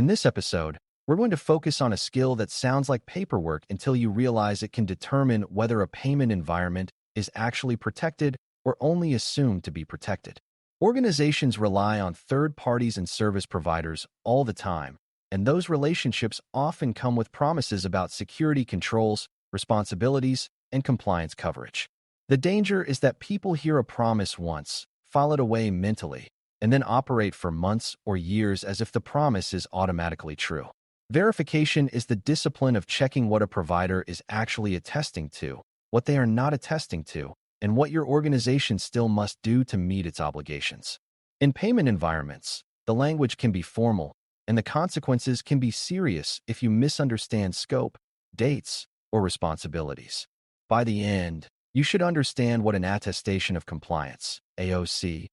In this episode, we're going to focus on a skill that sounds like paperwork until you realize it can determine whether a payment environment is actually protected or only assumed to be protected. Organizations rely on third parties and service providers all the time, and those relationships often come with promises about security controls, responsibilities, and compliance coverage. The danger is that people hear a promise once, file it away mentally, and then operate for months or years as if the promise is automatically true. Verification is the discipline of checking what a provider is actually attesting to, what they are not attesting to, and what your organization still must do to meet its obligations. In payment environments, the language can be formal, and the consequences can be serious if you misunderstand scope, dates, or responsibilities. By the end, you should understand what an attestation of compliance, AOC,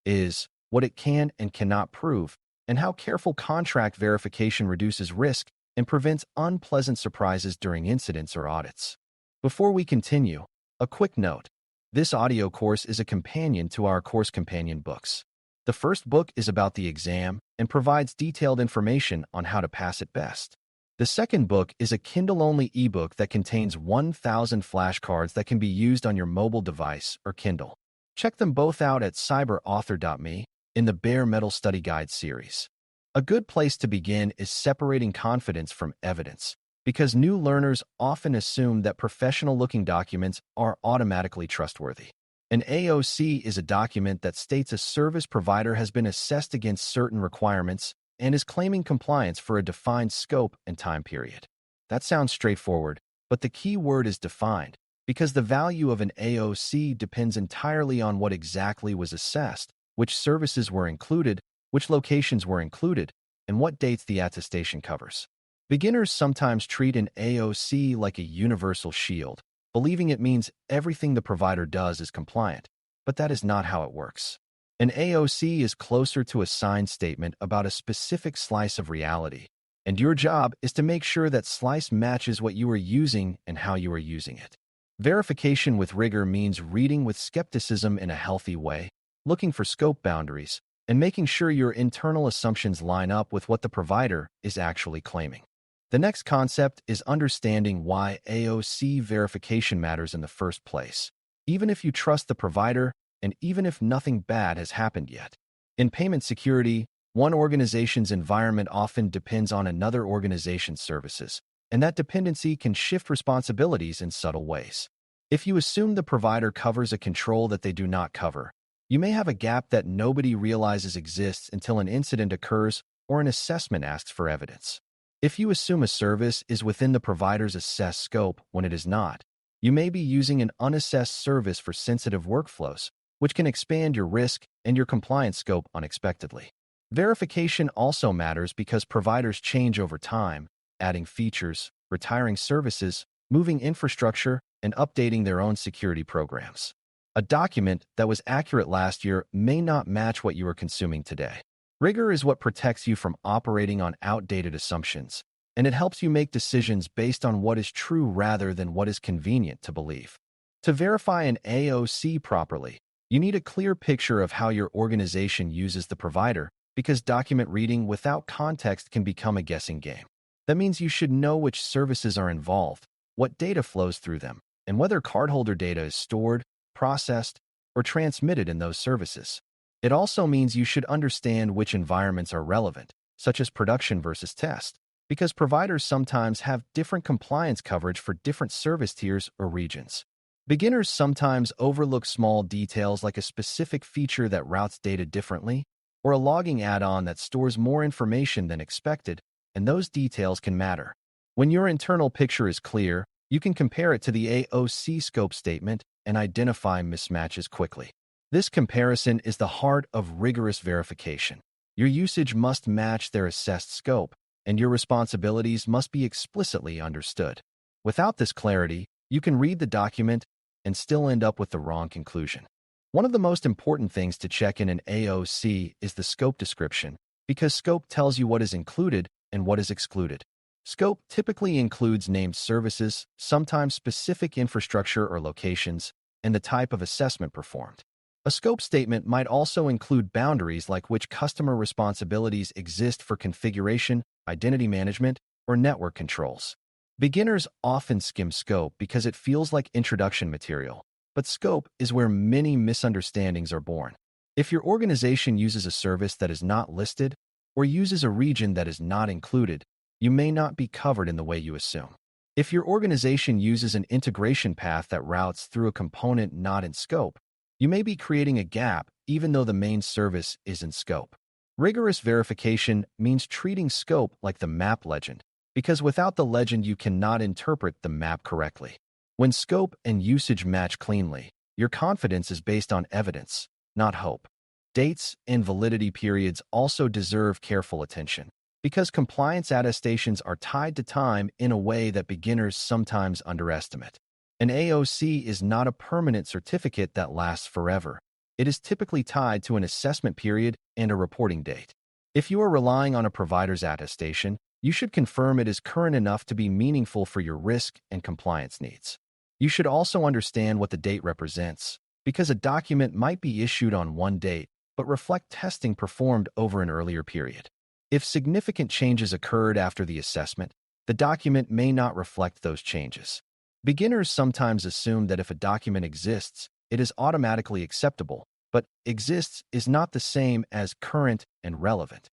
is, what it can and cannot prove, and how careful contract verification reduces risk and prevents unpleasant surprises during incidents or audits. Before we continue, a quick note. This audio course is a companion to our course companion books. The first book is about the exam and provides detailed information on how to pass it best. The second book is a Kindle-only ebook that contains 1,000 flashcards that can be used on your mobile device or Kindle. Check them both out at cyberauthor.me in the Bare Metal Study Guide series. A good place to begin is separating confidence from evidence, because new learners often assume that professional-looking documents are automatically trustworthy. An AOC is a document that states a service provider has been assessed against certain requirements and is claiming compliance for a defined scope and time period. That sounds straightforward, but the key word is defined, because the value of an AOC depends entirely on what exactly was assessed, which services were included, which locations were included, and what dates the attestation covers. Beginners sometimes treat an AOC like a universal shield, believing it means everything the provider does is compliant, but that is not how it works. An AOC is closer to a signed statement about a specific slice of reality, and your job is to make sure that slice matches what you are using and how you are using it. Verification with rigor means reading with skepticism in a healthy way, looking for scope boundaries, and making sure your internal assumptions line up with what the provider is actually claiming. The next concept is understanding why AOC verification matters in the first place, even if you trust the provider and even if nothing bad has happened yet. In payment security, one organization's environment often depends on another organization's services, and that dependency can shift responsibilities in subtle ways. If you assume the provider covers a control that they do not cover, you may have a gap that nobody realizes exists until an incident occurs or an assessment asks for evidence. If you assume a service is within the provider's assessed scope when it is not, you may be using an unassessed service for sensitive workflows, which can expand your risk and your compliance scope unexpectedly. Verification also matters because providers change over time, adding features, retiring services, moving infrastructure, and updating their own security programs. A document that was accurate last year may not match what you are consuming today. Rigor is what protects you from operating on outdated assumptions, and it helps you make decisions based on what is true rather than what is convenient to believe. To verify an AOC properly, you need a clear picture of how your organization uses the provider, because document reading without context can become a guessing game. That means you should know which services are involved, what data flows through them, and whether cardholder data is stored, processed, or transmitted in those services. It also means you should understand which environments are relevant, such as production versus test, because providers sometimes have different compliance coverage for different service tiers or regions. Beginners sometimes overlook small details like a specific feature that routes data differently, or a logging add-on that stores more information than expected, and those details can matter. When your internal picture is clear, you can compare it to the AOC scope statement and identify mismatches quickly. This comparison is the heart of rigorous verification. Your usage must match their assessed scope, and your responsibilities must be explicitly understood. Without this clarity, you can read the document and still end up with the wrong conclusion. One of the most important things to check in an AOC is the scope description, because scope tells you what is included and what is excluded. Scope typically includes named services, sometimes specific infrastructure or locations, and the type of assessment performed. A scope statement might also include boundaries like which customer responsibilities exist for configuration, identity management, or network controls. Beginners often skim scope because it feels like introduction material, but scope is where many misunderstandings are born. If your organization uses a service that is not listed or uses a region that is not included, you may not be covered in the way you assume. If your organization uses an integration path that routes through a component not in scope, you may be creating a gap even though the main service is in scope. Rigorous verification means treating scope like the map legend, because without the legend you cannot interpret the map correctly. When scope and usage match cleanly, your confidence is based on evidence, not hope. Dates and validity periods also deserve careful attention, because compliance attestations are tied to time in a way that beginners sometimes underestimate. An AOC is not a permanent certificate that lasts forever. It is typically tied to an assessment period and a reporting date. If you are relying on a provider's attestation, you should confirm it is current enough to be meaningful for your risk and compliance needs. You should also understand what the date represents, because a document might be issued on one date but reflect testing performed over an earlier period. If significant changes occurred after the assessment, the document may not reflect those changes. Beginners sometimes assume that if a document exists, it is automatically acceptable, but exists is not the same as current and relevant.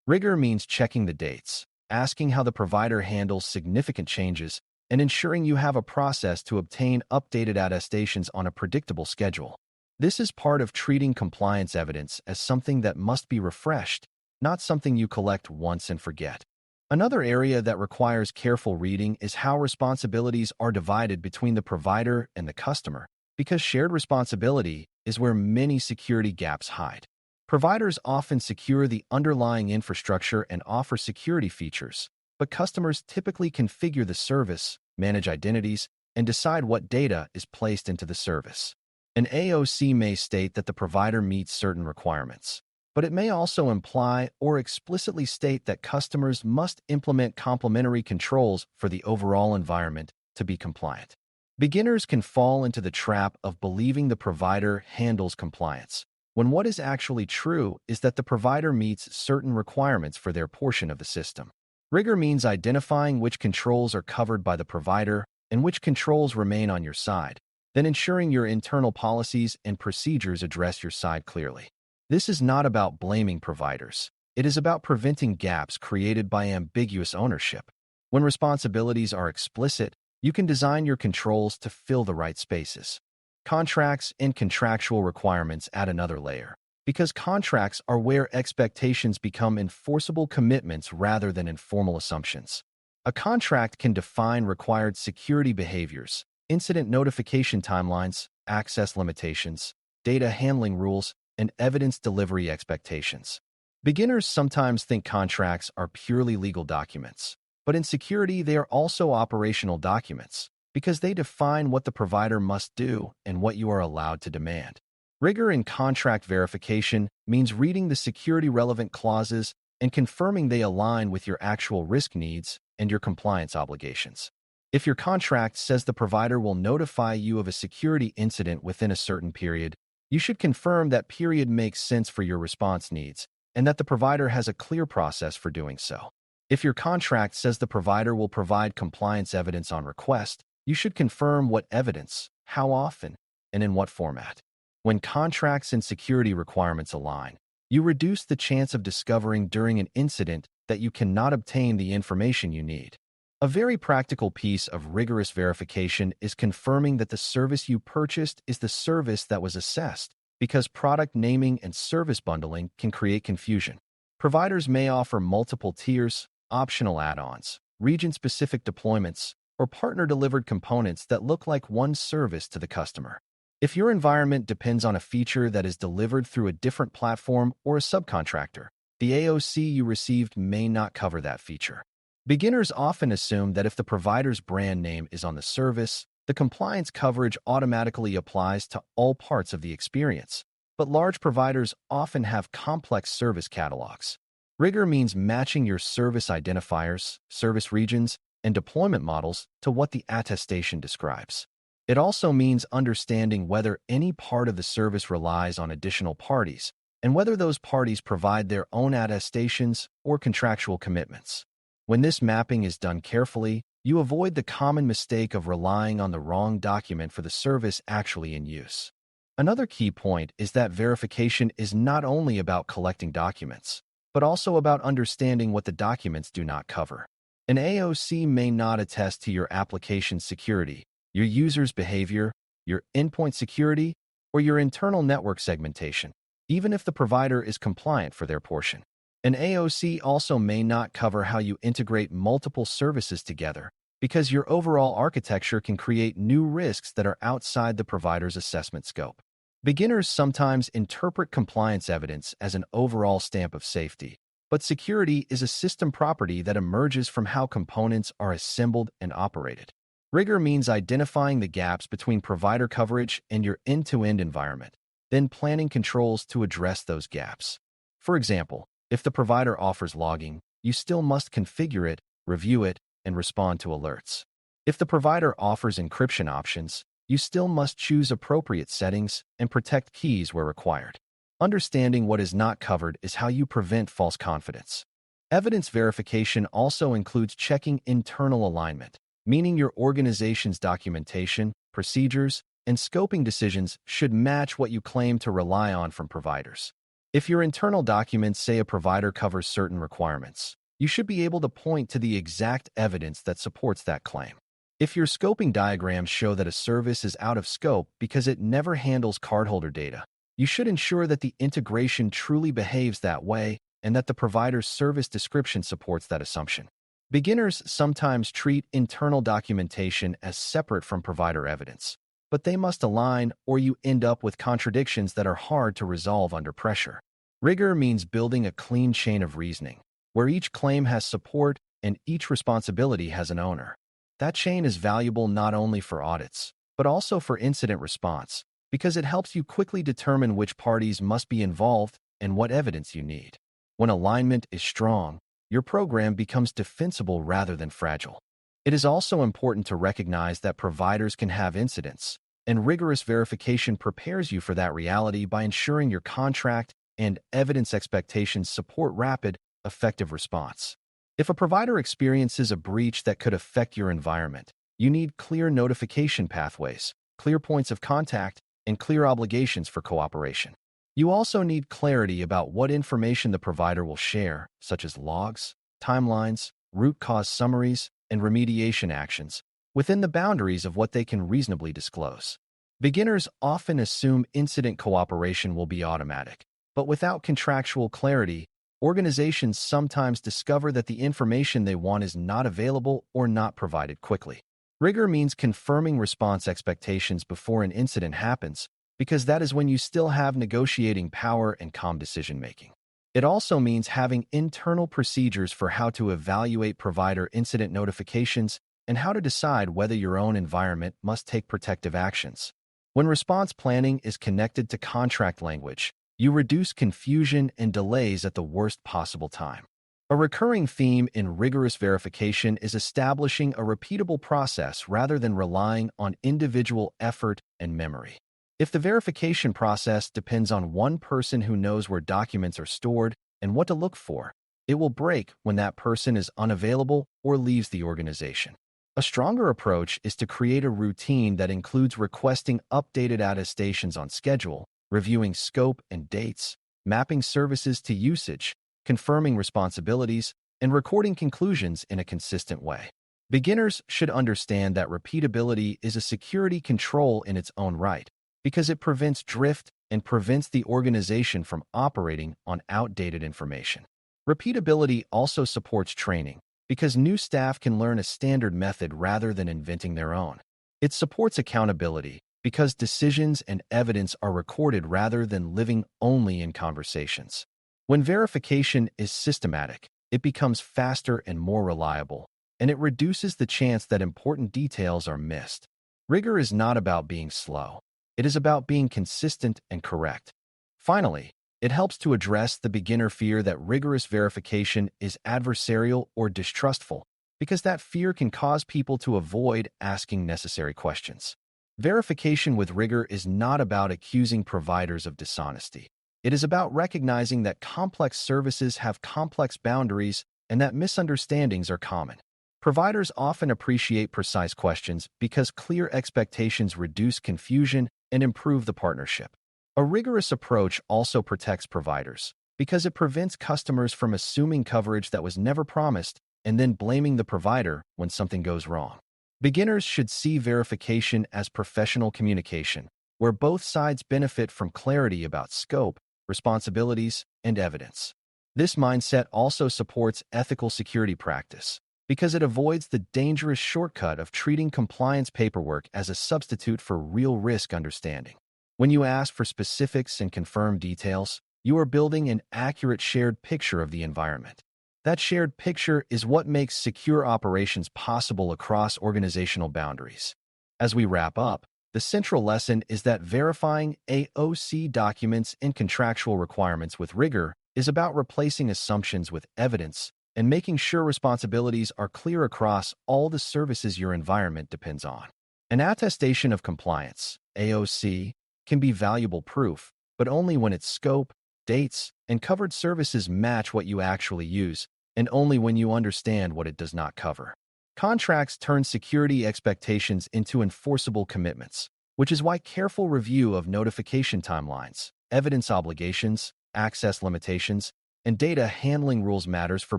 Rigor means checking the dates, asking how the provider handles significant changes, and ensuring you have a process to obtain updated attestations on a predictable schedule. This is part of treating compliance evidence as something that must be refreshed, not something you collect once and forget. Another area that requires careful reading is how responsibilities are divided between the provider and the customer, because shared responsibility is where many security gaps hide. Providers often secure the underlying infrastructure and offer security features, but customers typically configure the service, manage identities, and decide what data is placed into the service. An AOC may state that the provider meets certain requirements, but it may also imply or explicitly state that customers must implement complementary controls for the overall environment to be compliant. Beginners can fall into the trap of believing the provider handles compliance, when what is actually true is that the provider meets certain requirements for their portion of the system. Rigor means identifying which controls are covered by the provider and which controls remain on your side, then ensuring your internal policies and procedures address your side clearly. This is not about blaming providers. It is about preventing gaps created by ambiguous ownership. When responsibilities are explicit, you can design your controls to fill the right spaces. Contracts and contractual requirements add another layer, because contracts are where expectations become enforceable commitments rather than informal assumptions. A contract can define required security behaviors, incident notification timelines, access limitations, data handling rules, and evidence delivery expectations. Beginners sometimes think contracts are purely legal documents, but in security they are also operational documents, because they define what the provider must do and what you are allowed to demand. Rigor in contract verification means reading the security-relevant clauses and confirming they align with your actual risk needs and your compliance obligations. If your contract says the provider will notify you of a security incident within a certain period, you should confirm that period makes sense for your response needs and that the provider has a clear process for doing so. If your contract says the provider will provide compliance evidence on request, you should confirm what evidence, how often, and in what format. When contracts and security requirements align, you reduce the chance of discovering during an incident that you cannot obtain the information you need. A very practical piece of rigorous verification is confirming that the service you purchased is the service that was assessed, because product naming and service bundling can create confusion. Providers may offer multiple tiers, optional add-ons, region-specific deployments, or partner-delivered components that look like one service to the customer. If your environment depends on a feature that is delivered through a different platform or a subcontractor, the AOC you received may not cover that feature. Beginners often assume that if the provider's brand name is on the service, the compliance coverage automatically applies to all parts of the experience. But large providers often have complex service catalogs. Rigor means matching your service identifiers, service regions, and deployment models to what the attestation describes. It also means understanding whether any part of the service relies on additional parties and whether those parties provide their own attestations or contractual commitments. When this mapping is done carefully, you avoid the common mistake of relying on the wrong document for the service actually in use. Another key point is that verification is not only about collecting documents, but also about understanding what the documents do not cover. An AOC may not attest to your application's security, your user's behavior, your endpoint security, or your internal network segmentation, even if the provider is compliant for their portion. An AOC also may not cover how you integrate multiple services together, because your overall architecture can create new risks that are outside the provider's assessment scope. Beginners sometimes interpret compliance evidence as an overall stamp of safety, but security is a system property that emerges from how components are assembled and operated. Rigor means identifying the gaps between provider coverage and your end-to-end environment, then planning controls to address those gaps. For example, if the provider offers logging, you still must configure it, review it, and respond to alerts. If the provider offers encryption options, you still must choose appropriate settings and protect keys where required. Understanding what is not covered is how you prevent false confidence. Evidence verification also includes checking internal alignment, meaning your organization's documentation, procedures, and scoping decisions should match what you claim to rely on from providers. If your internal documents say a provider covers certain requirements, you should be able to point to the exact evidence that supports that claim. If your scoping diagrams show that a service is out of scope because it never handles cardholder data, you should ensure that the integration truly behaves that way and that the provider's service description supports that assumption. Beginners sometimes treat internal documentation as separate from provider evidence, but they must align or you end up with contradictions that are hard to resolve under pressure. Rigor means building a clean chain of reasoning, where each claim has support and each responsibility has an owner. That chain is valuable not only for audits, but also for incident response, because it helps you quickly determine which parties must be involved and what evidence you need. When alignment is strong, your program becomes defensible rather than fragile. It is also important to recognize that providers can have incidents, and rigorous verification prepares you for that reality by ensuring your contract and evidence expectations support rapid, effective response. If a provider experiences a breach that could affect your environment, you need clear notification pathways, clear points of contact, and clear obligations for cooperation. You also need clarity about what information the provider will share, such as logs, timelines, root cause summaries, and remediation actions, within the boundaries of what they can reasonably disclose. Beginners often assume incident cooperation will be automatic, but without contractual clarity, organizations sometimes discover that the information they want is not available or not provided quickly. Rigor means confirming response expectations before an incident happens, because that is when you still have negotiating power and calm decision-making. It also means having internal procedures for how to evaluate provider incident notifications and how to decide whether your own environment must take protective actions. When response planning is connected to contract language, you reduce confusion and delays at the worst possible time. A recurring theme in rigorous verification is establishing a repeatable process rather than relying on individual effort and memory. If the verification process depends on one person who knows where documents are stored and what to look for, it will break when that person is unavailable or leaves the organization. A stronger approach is to create a routine that includes requesting updated attestations on schedule, reviewing scope and dates, mapping services to usage, confirming responsibilities, and recording conclusions in a consistent way. Beginners should understand that repeatability is a security control in its own right, because it prevents drift and prevents the organization from operating on outdated information. Repeatability also supports training, because new staff can learn a standard method rather than inventing their own. It supports accountability, because decisions and evidence are recorded rather than living only in conversations. When verification is systematic, it becomes faster and more reliable, and it reduces the chance that important details are missed. Rigor is not about being slow. It is about being consistent and correct. Finally, it helps to address the beginner fear that rigorous verification is adversarial or distrustful, because that fear can cause people to avoid asking necessary questions. Verification with rigor is not about accusing providers of dishonesty. It is about recognizing that complex services have complex boundaries and that misunderstandings are common. Providers often appreciate precise questions because clear expectations reduce confusion and improve the partnership. A rigorous approach also protects providers because it prevents customers from assuming coverage that was never promised and then blaming the provider when something goes wrong. Beginners should see verification as professional communication, where both sides benefit from clarity about scope, responsibilities, and evidence. This mindset also supports ethical security practice because it avoids the dangerous shortcut of treating compliance paperwork as a substitute for real risk understanding. When you ask for specifics and confirm details, you are building an accurate shared picture of the environment. That shared picture is what makes secure operations possible across organizational boundaries. As we wrap up, the central lesson is that verifying AOC documents and contractual requirements with rigor is about replacing assumptions with evidence and making sure responsibilities are clear across all the services your environment depends on. An attestation of compliance, AOC, can be valuable proof, but only when its scope, dates, and covered services match what you actually use, and only when you understand what it does not cover. Contracts turn security expectations into enforceable commitments, which is why careful review of notification timelines, evidence obligations, access limitations, and data handling rules matters for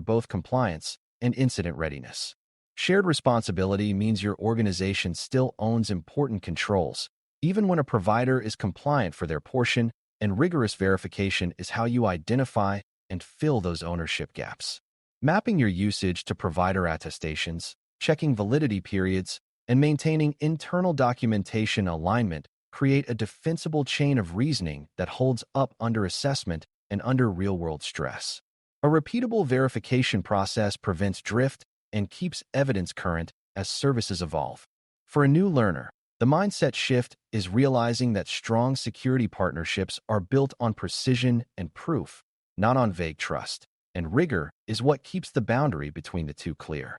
both compliance and incident readiness. Shared responsibility means your organization still owns important controls, even when a provider is compliant for their portion, and rigorous verification is how you identify and fill those ownership gaps. Mapping your usage to provider attestations, checking validity periods, and maintaining internal documentation alignment create a defensible chain of reasoning that holds up under assessment and under real-world stress. A repeatable verification process prevents drift and keeps evidence current as services evolve. For a new learner, the mindset shift is realizing that strong security partnerships are built on precision and proof, not on vague trust, and rigor is what keeps the boundary between the two clear.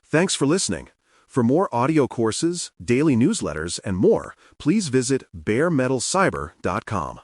Thanks for listening. For more audio courses, daily newsletters, and more, please visit baremetalcyber.com.